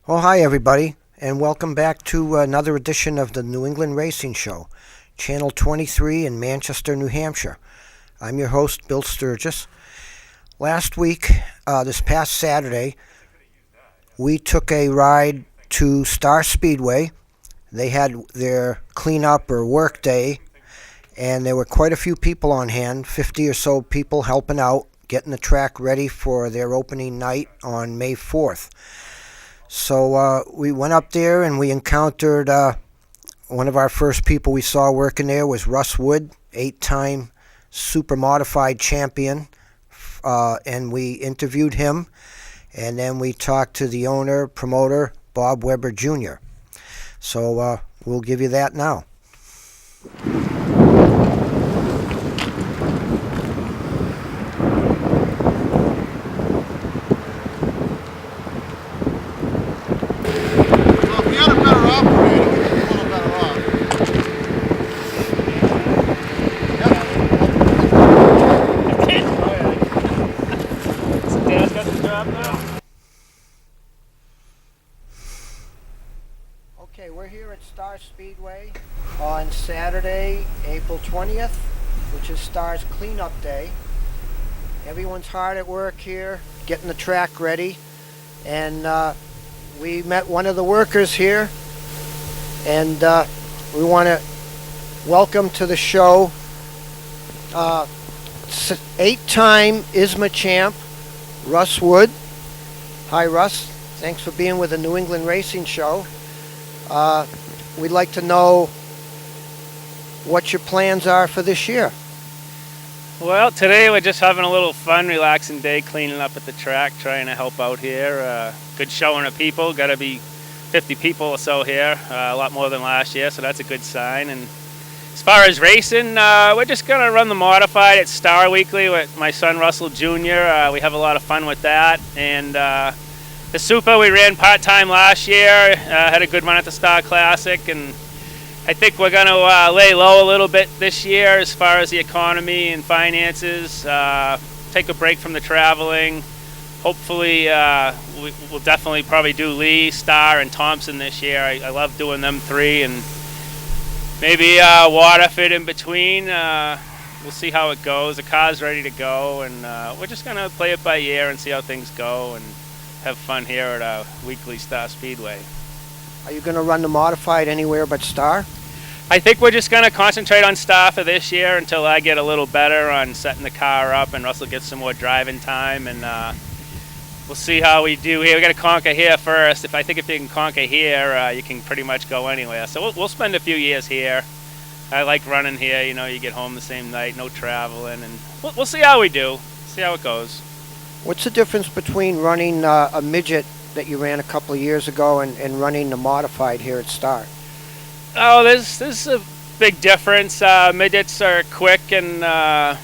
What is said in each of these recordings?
Oh, hi, everybody, and welcome back to another edition of the New England Racing Show, Channel 23 in Manchester, New Hampshire. I'm your host, Bill Sturgis. Last week, this past Saturday, we took a ride to Star Speedway. They had their cleanup or work day, and there were quite a few people on hand, 50 or so people helping out, getting the track ready for their opening night on May 4th. So we went up there and we encountered one of our first people we saw working there was Russ Wood, 8-time super modified champion, and we interviewed him, and then we talked to the owner, promoter, Bob Weber Jr. So we'll give you that now. Okay, we're here at Star Speedway on Saturday, April 20th, which is Star's cleanup day. Everyone's hard at work here, getting the track ready, and we met one of the workers here, and we want to welcome to the show 8-time ISMA champ, Russ Wood. Hi, Russ. Thanks for being with the New England Racing Show. We'd like to know what your plans are for this year. Well, today we're just having a little fun, relaxing day, cleaning up at the track, trying to help out here. Good showing of people. Got to be 50 people or so here, a lot more than last year, so that's a good sign. And as far as racing, we're just going to run the modified at Star Weekly with my son Russell Jr. We have a lot of fun with that. And the Super we ran part-time last year, had a good run at the Star Classic, and I think we're going to lay low a little bit this year as far as the economy and finances, take a break from the traveling. Hopefully we'll definitely probably do Lee, Star, and Thompson this year. I love doing them three, and maybe Waterford in between. We'll see how it goes. The car's ready to go, and we're just going to play it by ear and see how things go and have fun here at our weekly Star Speedway. Are you going to run the modified anywhere but Star? I think we're just going to concentrate on Star for this year until I get a little better on setting the car up and Russell gets some more driving time, and we'll see how we do here. We got to conquer here first. If you can conquer here, you can pretty much go anywhere. So we'll spend a few years here. I like running here. You know, you get home the same night, no traveling, and we'll see how we do. See how it goes. What's the difference between running a midget that you ran a couple of years ago and running the modified here at Star? Oh, there's a big difference. Midgets are quick and a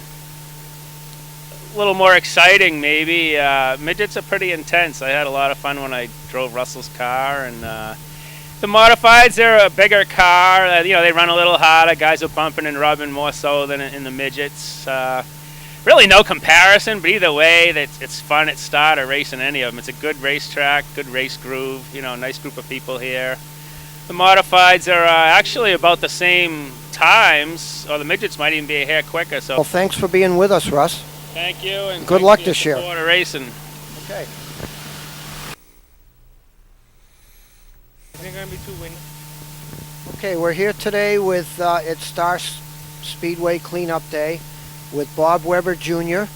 little more exciting, maybe. Midgets are pretty intense. I had a lot of fun when I drove Russell's car, and the modifieds, they're a bigger car. They run a little harder. Guys are bumping and rubbing more so than in the midgets. Really no comparison, but either way, it's fun at Star to race in any of them. It's a good racetrack, good race groove, nice group of people here. The modifieds are actually about the same times, or the midgets might even be a hair quicker. So, well, thanks for being with us, Russ. Thank you, and good luck this year. For racing. Okay. Is it going to be too windy? Okay, we're here today with at Star Speedway Cleanup Day with Bob Weber Jr.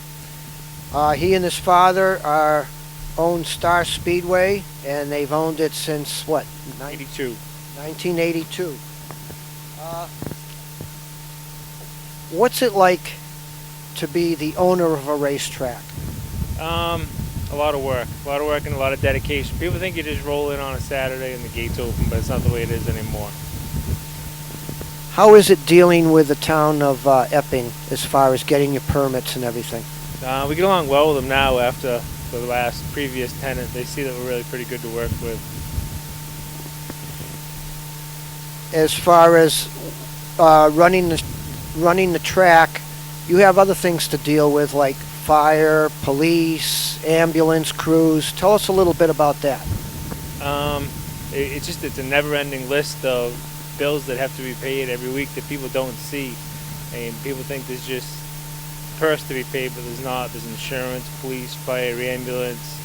He and his father own Star Speedway, and they've owned it since, what? 1982. What's it like to be the owner of a racetrack? A lot of work and a lot of dedication. People think you just roll in on a Saturday and the gates open, but it's not the way it is anymore. How is it dealing with the town of Epping as far as getting your permits and everything? We get along well with them now after the last previous tenant. They see that we're really pretty good to work with. As far as running the track, you have other things to deal with like fire, police, ambulance crews. Tell us a little bit about that. It's a never-ending list of bills that have to be paid every week that people don't see. And people think there's just purse to be paid, but there's not. There's insurance, police, fire, ambulance,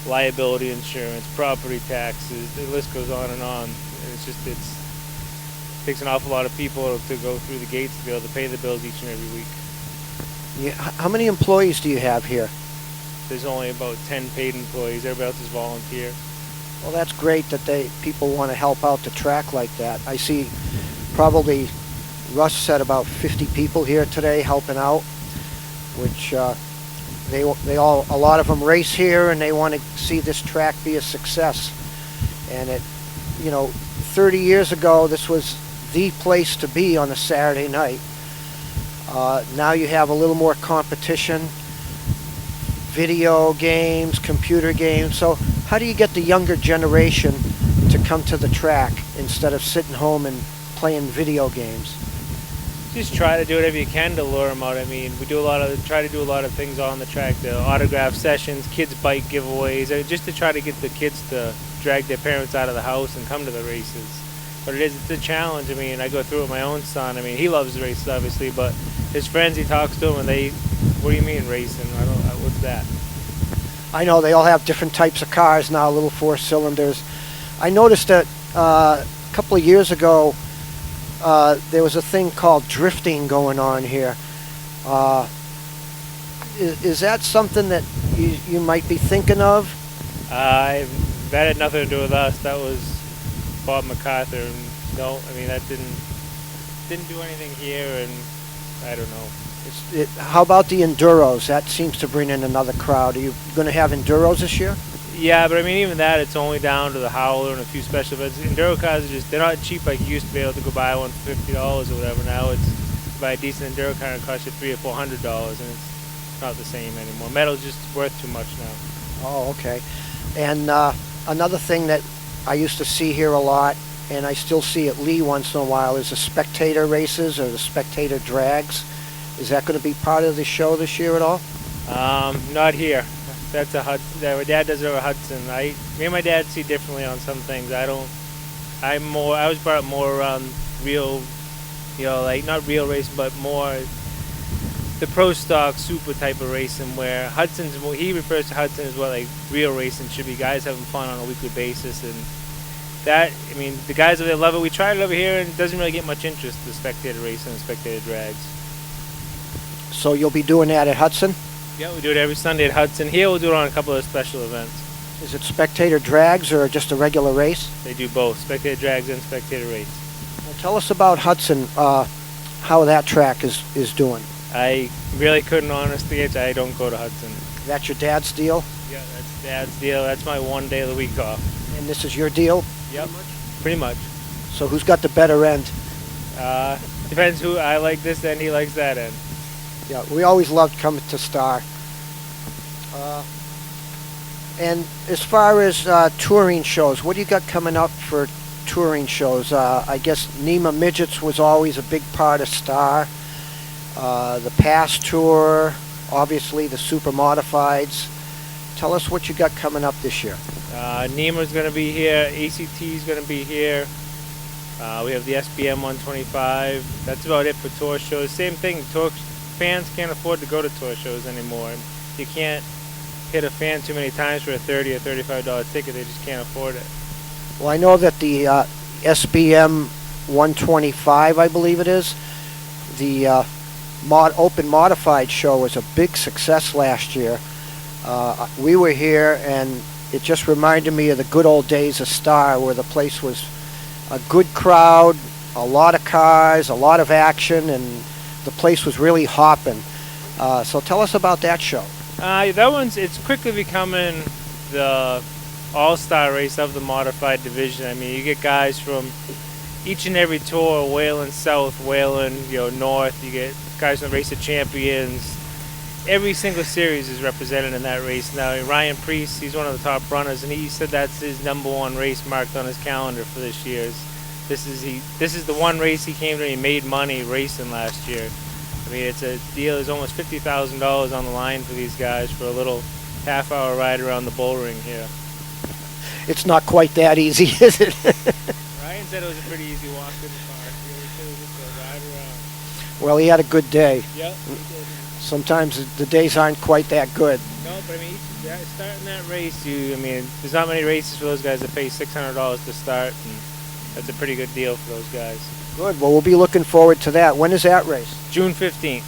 liability insurance, property taxes. The list goes on and on. And it takes an awful lot of people to go through the gates to be able to pay the bills each and every week. How many employees do you have here? There's only about 10 paid employees. Everybody else is volunteer. Well, that's great that people want to help out the track like that. I see probably Russ said about 50 people here today helping out, which a lot of them race here and they want to see this track be a success. And 30 years ago, this was the place to be on a Saturday night. Now you have a little more competition, video games, computer games. So how do you get the younger generation to come to the track instead of sitting home and playing video games? Just try to do whatever you can to lure them out. I mean, we try to do a lot of things on the track, the autograph sessions, kids bike giveaways, just to try to get the kids to drag their parents out of the house and come to the races. But it's a challenge. I mean, I go through it with my own son. I mean, he loves the races, obviously, but his friends, he talks to them, and what do you mean racing? What's that? I know they all have different types of cars now, little 4-cylinders. I noticed that a couple of years ago, there was a thing called drifting going on here. Is that something that you might be thinking of? That had nothing to do with us. That was Bob MacArthur. And no, I mean that didn't do anything here, and I don't know. How about the enduros? That seems to bring in another crowd. Are you going to have enduros this year? Yeah, but I mean even that, it's only down to the howler and a few special events. Enduro cars they're not cheap like you used to be able to go buy one for $50 or whatever. Now it's to buy a decent enduro car and cost you $300 or $400, and it's not the same anymore. Metal's just worth too much now. Oh, okay. And another thing that I used to see here a lot, and I still see at Lee once in a while, is the spectator races or the spectator drags. Is that going to be part of the show this year at all? Not here. That's my dad does it over Hudson. Me and my dad see differently on some things. I was brought up more around real, like not real racing, but more the pro stock super type of racing, where he refers to Hudson as what like real racing should be, guys having fun on a weekly basis. And that, I mean, the guys over there love it. We tried it over here and it doesn't really get much interest, the spectator racing and spectator drags. So you'll be doing that at Hudson? Yeah, we do it every Sunday at Hudson. Here we'll do it on a couple of special events. Is it spectator drags or just a regular race? They do both, spectator drags and spectator race. Well, tell us about Hudson, how that track is doing. I really couldn't honestly answer. I don't go to Hudson. That's your dad's deal? Yeah, that's Dad's deal. That's my one day of the week off. And this is your deal? Yep, pretty much. So who's got the better end? Depends who. I like this end, he likes that end. Yeah, we always loved coming to Star. And as far as touring shows, what do you got coming up for touring shows? I guess NEMA Midgets was always a big part of Star. The Pass Tour, obviously the Super Modifieds. Tell us what you got coming up this year. NEMA's going to be here. ACT's going to be here. We have the SBM 125. That's about it for tour shows. Same thing. Fans can't afford to go to tour shows anymore. You can't hit a fan too many times for a $30 or $35 ticket. They just can't afford it. Well, I know that the SBM 125, I believe it is, the Open Modified show was a big success last year. We were here, and it just reminded me of the good old days of Star, where the place was a good crowd, a lot of cars, a lot of action, and the place was really hopping. So tell us about that show. It's quickly becoming the all-star race of the modified division. I mean, you get guys from each and every tour, Whalen South, Whalen, North. You get guys from the Race of Champions. Every single series is represented in that race now. Ryan Priest, he's one of the top runners, and he said that's his #1 race marked on his calendar for this year's. This is the one race he came to. He made money racing last year. I mean, it's a deal. There's almost $50,000 on the line for these guys for a little half-hour ride around the bull ring here. it's not quite that easy, is it? Ryan said it was a pretty easy walk in the car. He said it was just a ride around. Well, he had a good day. Yep, he did. Sometimes the days aren't quite that good. No, but I mean, starting that race, there's not many races for those guys that pay $600 to start, and that's a pretty good deal for those guys. Good. Well, we'll be looking forward to that. When is that race? June 15th.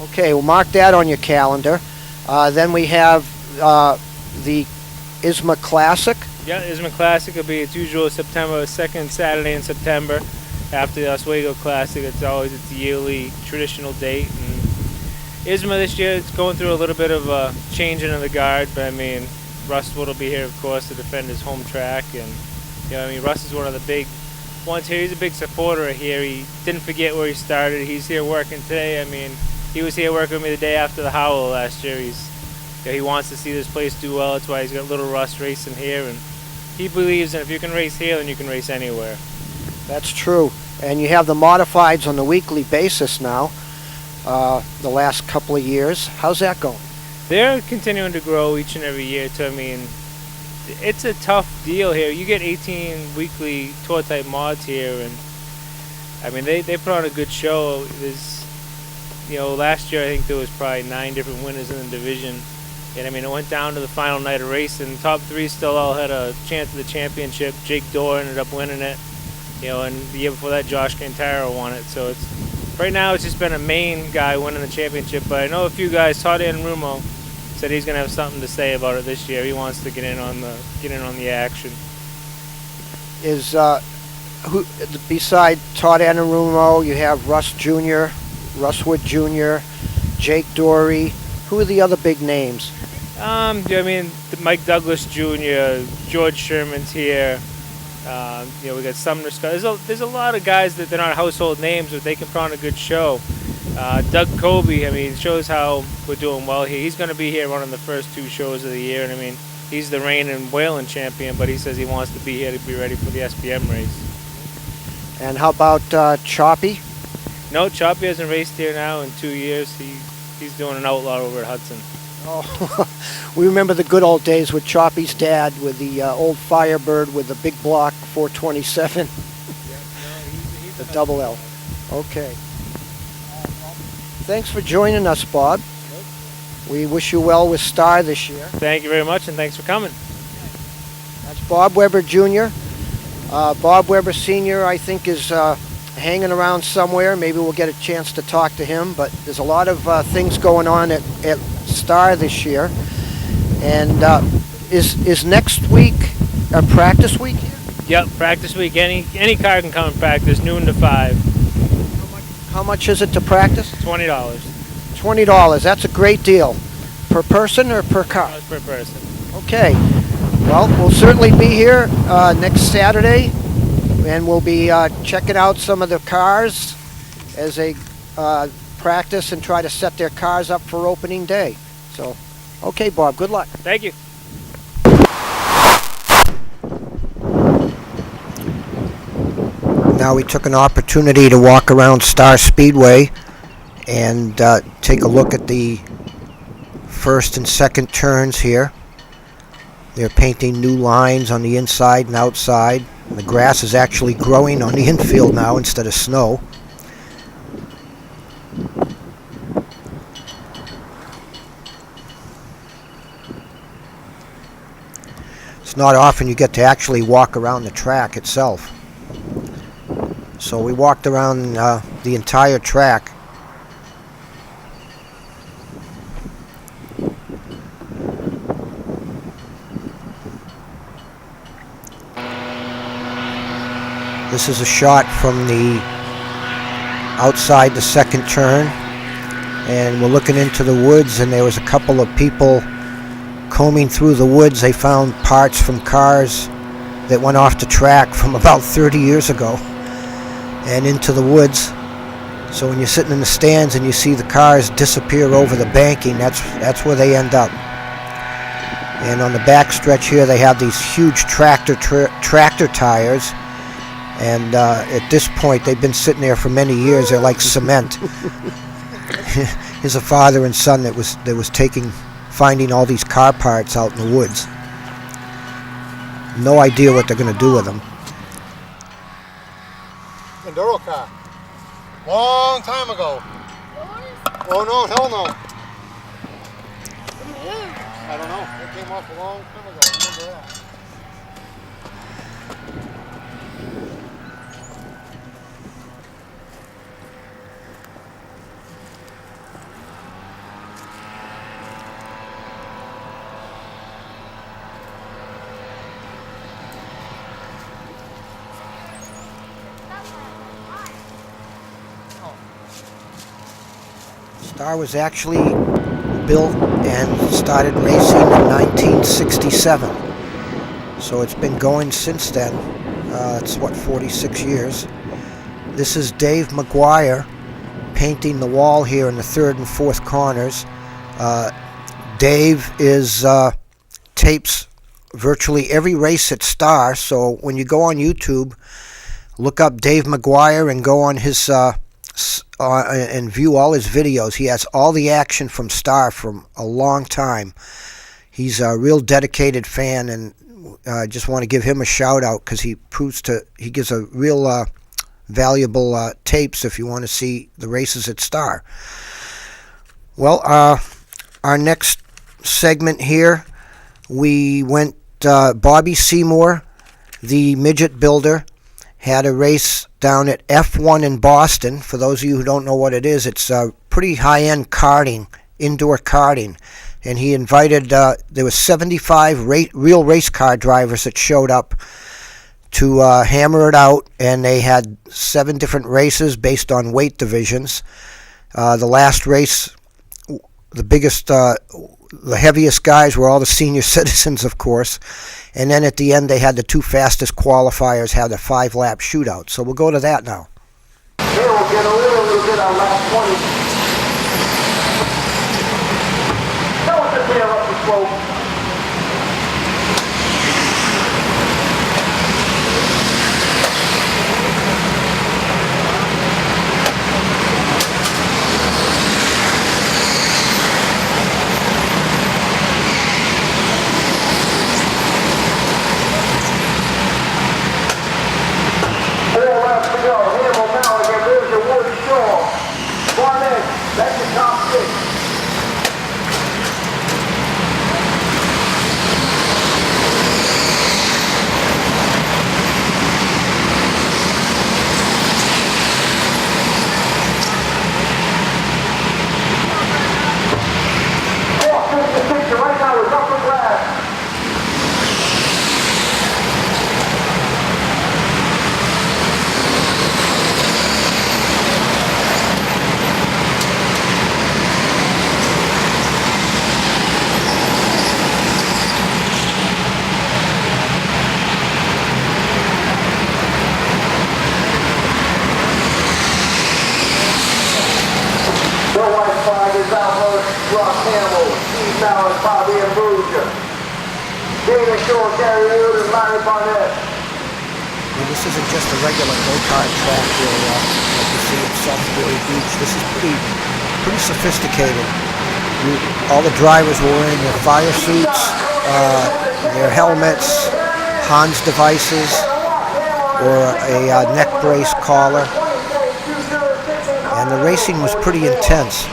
Okay, we'll mark that on your calendar. Then we have the ISMA Classic. Yeah, ISMA Classic will be its usual September 2nd Saturday in September after the Oswego Classic. It's always its yearly traditional date. And ISMA this year is going through a little bit of a changing of the guard, but I mean, Russ will be here, of course, to defend his home track. And Russ is one of the big ones here. He's a big supporter here. He didn't forget where he started. He's here working today. I mean, he was here working with me the day after the Howell last year. He wants to see this place do well. That's why he's got Little Russ racing here, and he believes that if you can race here, then you can race anywhere. That's true. And you have the modifieds on the weekly basis now, the last couple of years. How's that going? They're continuing to grow each and every year, too. I mean, it's a tough deal here. You get 18 weekly tour-type mods here, and I mean, they put on a good show. Last year I think there was probably 9 different winners in the division. And I mean, it went down to the final night of racing. The top 3 still all had a chance at the championship. Jake Dorr ended up winning it. And the year before that, Josh Cantaro won it. So right now it's just been a main guy winning the championship. But I know a few guys. Todd Rumo said he's going to have something to say about it this year. He wants to get in on the action. Is who beside Todd Anarumo, you have Russ Jr., Russ Wood Jr., Jake Dory. Who are the other big names? Mike Douglas Jr., George Sherman's here. We got Sumner Scott. There's a lot of guys that they're not household names, but they can put on a good show. Doug Kobe, shows how we're doing well here. He's going to be here running the first 2 shows of the year, and he's the reigning Whelen champion, but he says he wants to be here to be ready for the SPM race. And how about Choppy? No, Choppy hasn't raced here now in 2 years. He's doing an outlaw over at Hudson. Oh, we remember the good old days with Choppy's dad with the old Firebird with the big block 427. He's the double L. Okay. Thanks for joining us, Bob. We wish you well with Star this year. Thank you very much, and thanks for coming. That's Bob Weber Jr. Bob Weber Sr., I think, is hanging around somewhere. Maybe we'll get a chance to talk to him, but there's a lot of things going on at Star this year. And is next week a practice week here? Yep, practice week. Any car can come and practice, noon to 5. How much is it to practice? $20. $20. That's a great deal. Per person or per car? Per person. Okay. Well, we'll certainly be here next Saturday, and we'll be checking out some of the cars as they practice and try to set their cars up for opening day. So, okay, Bob, good luck. Thank you. Now we took an opportunity to walk around Star Speedway and take a look at the first and second turns here. They're painting new lines on the inside and outside. The grass is actually growing on the infield now instead of snow. It's not often you get to actually walk around the track itself. So we walked around the entire track. This is a shot from the outside the second turn, and we're looking into the woods, and there was a couple of people combing through the woods. They found parts from cars that went off the track from about 30 years ago and into the woods. So when you're sitting in the stands and you see the cars disappear over the banking, that's where they end up. And on the back stretch here, they have these huge tractor tires. And at this point, they've been sitting there for many years. They're like cement. Here's a father and son that was finding all these car parts out in the woods. no idea what they're going to do with them. Enduro car. Long time ago. Oh no, hell no. I don't know. It came off a long time ago. I remember that. Star was actually built and started racing in 1967. So it's been going since then. It's what, 46 years. This is Dave McGuire painting the wall here in the third and fourth corners. Dave tapes virtually every race at Star, so when you go on YouTube, look up Dave McGuire and go on his and view all his videos. He has all the action from Star from a long time. He's a real dedicated fan, and I just want to give him a shout out because he gives a real valuable tapes if you want to see the races at Star. Well, our next segment here, we went Bobby Seymour, the midget builder, had a race down at F1 in Boston. For those of you who don't know what it is, it's pretty high-end karting, indoor karting. And he invited, there were 75 real race car drivers that showed up to hammer it out, and they had 7 different races based on weight divisions. The last race, the heaviest guys were all the senior citizens, of course. And then at the end, they had the 2 fastest qualifiers had a 5-lap shootout. So we'll go to that now. Here we'll get a little bit on lap 20. That was the tail up the slope. That's the top 6. Right now is upper glass. Rock Campbell, Steve Mallett, Bobby and Bruger, David Shaw, Gary Wood, and Larry Barnett. And this isn't just a regular go-kart track here, like you see at Southbury Beach. This is pretty sophisticated. All the drivers were wearing their fire suits, their helmets, Hans devices, or a neck brace collar. And the racing was pretty intense.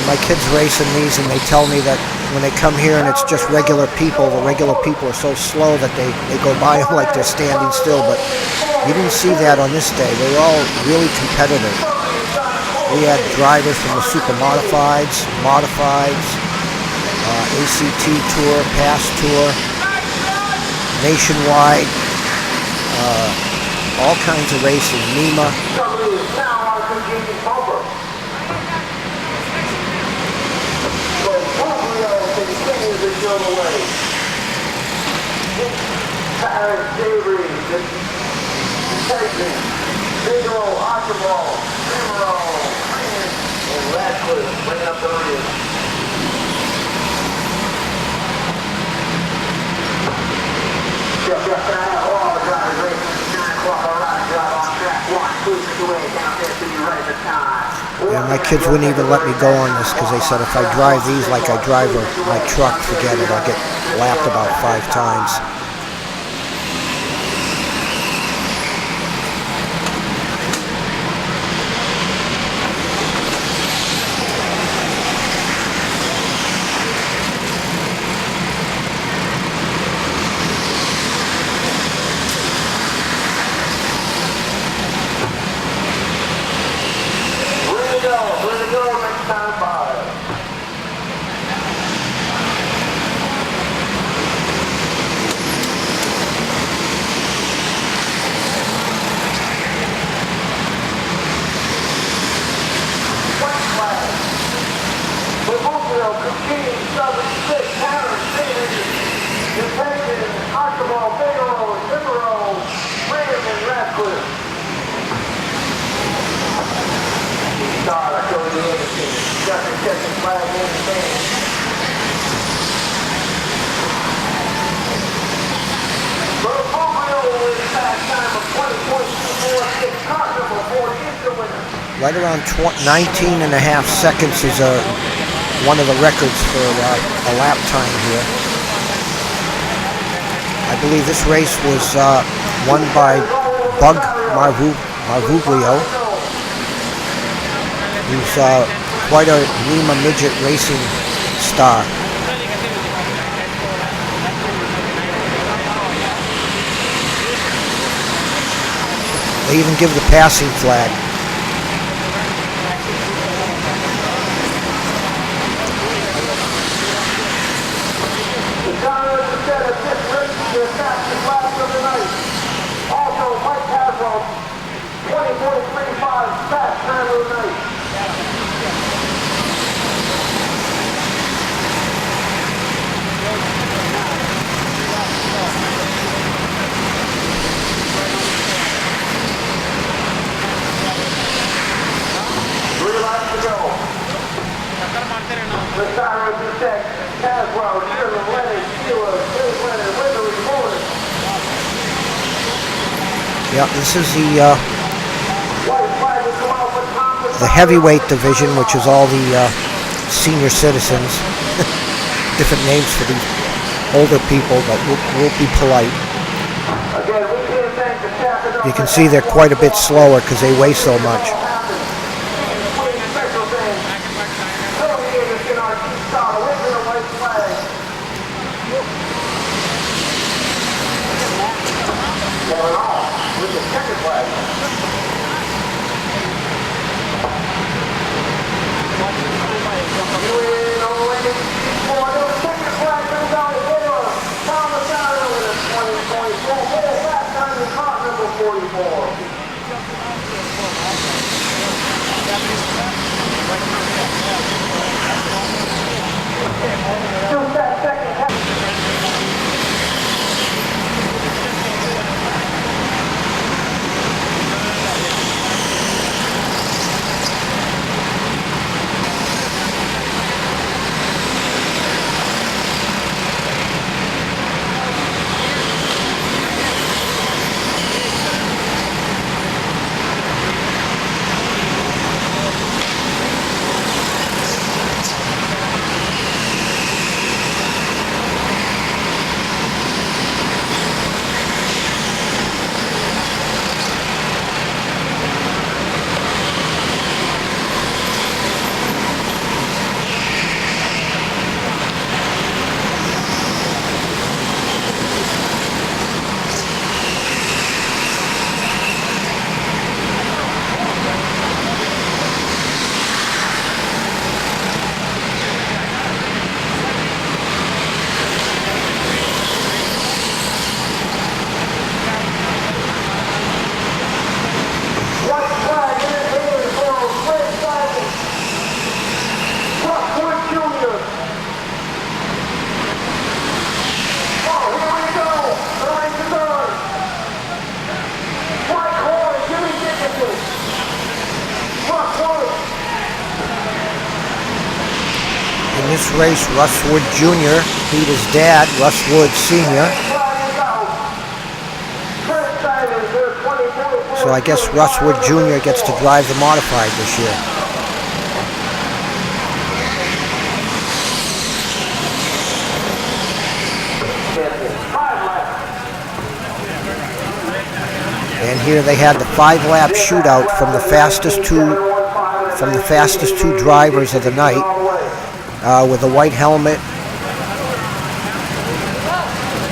My kids race in these, and they tell me that when they come here and it's just regular people, the regular people are so slow that they go by them like they're standing still. But you didn't see that on this day. They were all really competitive. We had drivers from the Super Modifieds, ACT Tour, Pass Tour, Nationwide, all kinds of racing, NEMA. Paris, Avery, Tyson, Bigelow, Archibald, Primero, and Radcliffe bringing up the rear. Just all the drivers racing 9 o'clock on drive on track 1, cruising away down there to the right of the time. And my kids wouldn't even let me go on this because they said if I drive these like I drive my truck, forget it, I'll get lapped about 5 times. Right around 19 and a half seconds is one of the records for a lap time here. I believe this race was won by Bug Marvuglio. He's quite a Lima midget racing star. They even give the passing flag. Yeah, this is the heavyweight division, which is all the senior citizens. Different names for these older people, but we'll be polite. You can see they're quite a bit slower because they weigh so much. In this race, Russ Wood Jr. beat his dad, Russ Wood Sr. So I guess Russ Wood Jr. gets to drive the modified this year. here they had the 5-lap shootout from the fastest two drivers of the night. With the white helmet,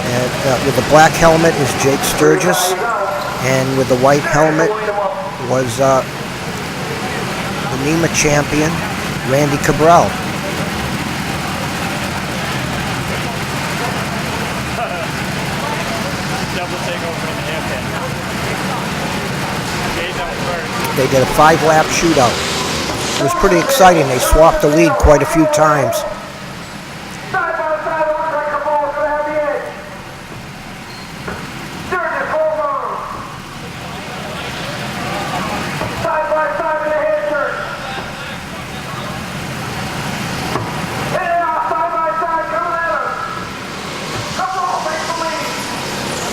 and with the black helmet is Jake Sturgis, and with the white helmet was the NEMA champion Randy Cabral. Double takeover in the hairpin. They did a 5-lap shootout. It was pretty exciting. They swapped the lead quite a few times. Side by side, looks like the ball's gonna have the edge. Sturgis, hold on. Side by side with the head turn. Yeah, side by side, coming at him. Come on, take the lead.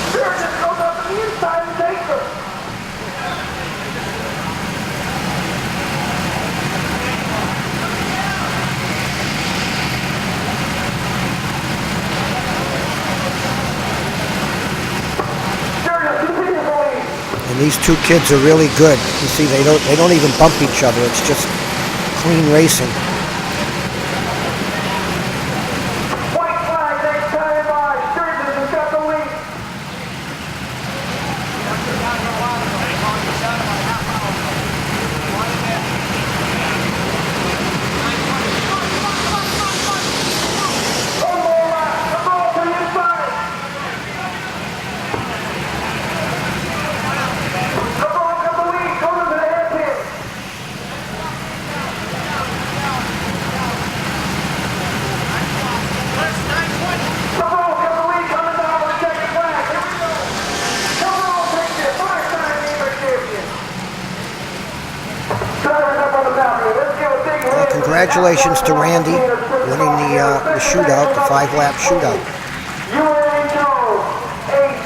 Sturgis goes up to the inside and takes him. And these two kids are really good. You see, they don't even bump each other. It's just clean racing. White flag, next time by. Sturgis has got the lead. One more lap. The ball to the inside. The ball got the lead. Goes into the hairpin. The ball got the lead coming down with the second flag. Here we go. Cabral takes it. 5-time NEMA champion. Drivers up on the balcony. Let's give a big hand. Congratulations to Randy winning the shootout, the 5-lap shootout. UAE Jones, H,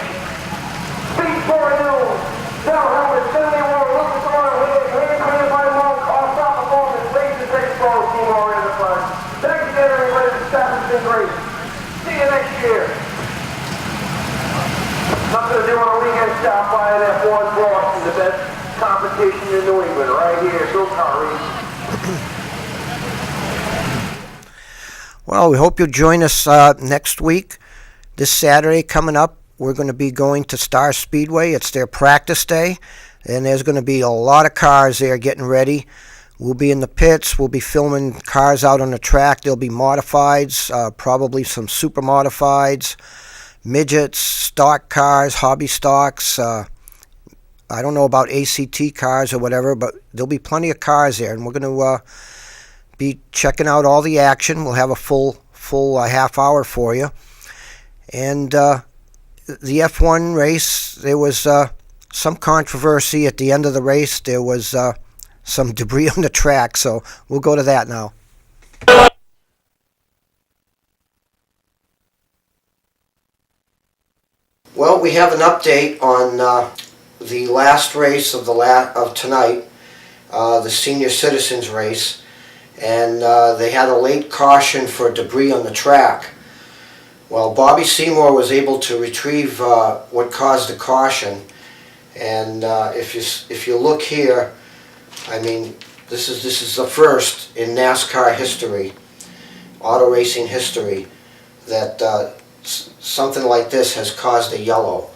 Speed 4 News, Bell Helmet, Finley War, Lucas Oil, hand cleared by Monk, off-stop performance, Racing Expo, Seymour in the front. Thanks again, everybody, the staff has been great. See you next year. Something to do on a weekend stop by an F1 Boston, the best competition in New England, right here, go car race. Well, we hope you'll join us next week. This Saturday coming up, we're going to be going to Star Speedway. It's their practice day, and there's going to be a lot of cars there getting ready. We'll be in the pits. We'll be filming cars out on the track. There'll be modifieds, probably some super modifieds, midgets, stock cars, hobby stocks. I don't know about ACT cars or whatever, but there'll be plenty of cars there, and we're going to be checking out all the action. We'll have a full half hour for you. And the F1 race, there was some controversy at the end of the race. There was some debris on the track, so we'll go to that now. Well, we have an update on the last race of tonight, the senior citizens race. And they had a late caution for debris on the track. Well, Bobby Seymour was able to retrieve what caused the caution, and if you look here, I mean, this is the first in NASCAR history, auto racing history, that something like this has caused a yellow.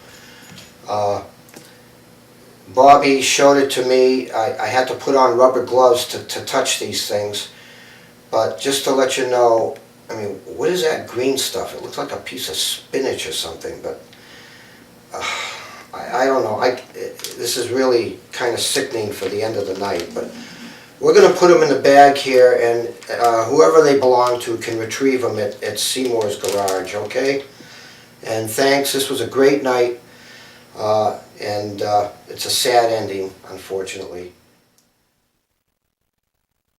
Bobby showed it to me. I had to put on rubber gloves to touch these things. But just to let you know, I mean, what is that green stuff? It looks like a piece of spinach or something, but I don't know. This is really kind of sickening for the end of the night. But we're going to put them in the bag here, and whoever they belong to can retrieve them at Seymour's garage, okay? And thanks. This was a great night. And it's a sad ending, unfortunately.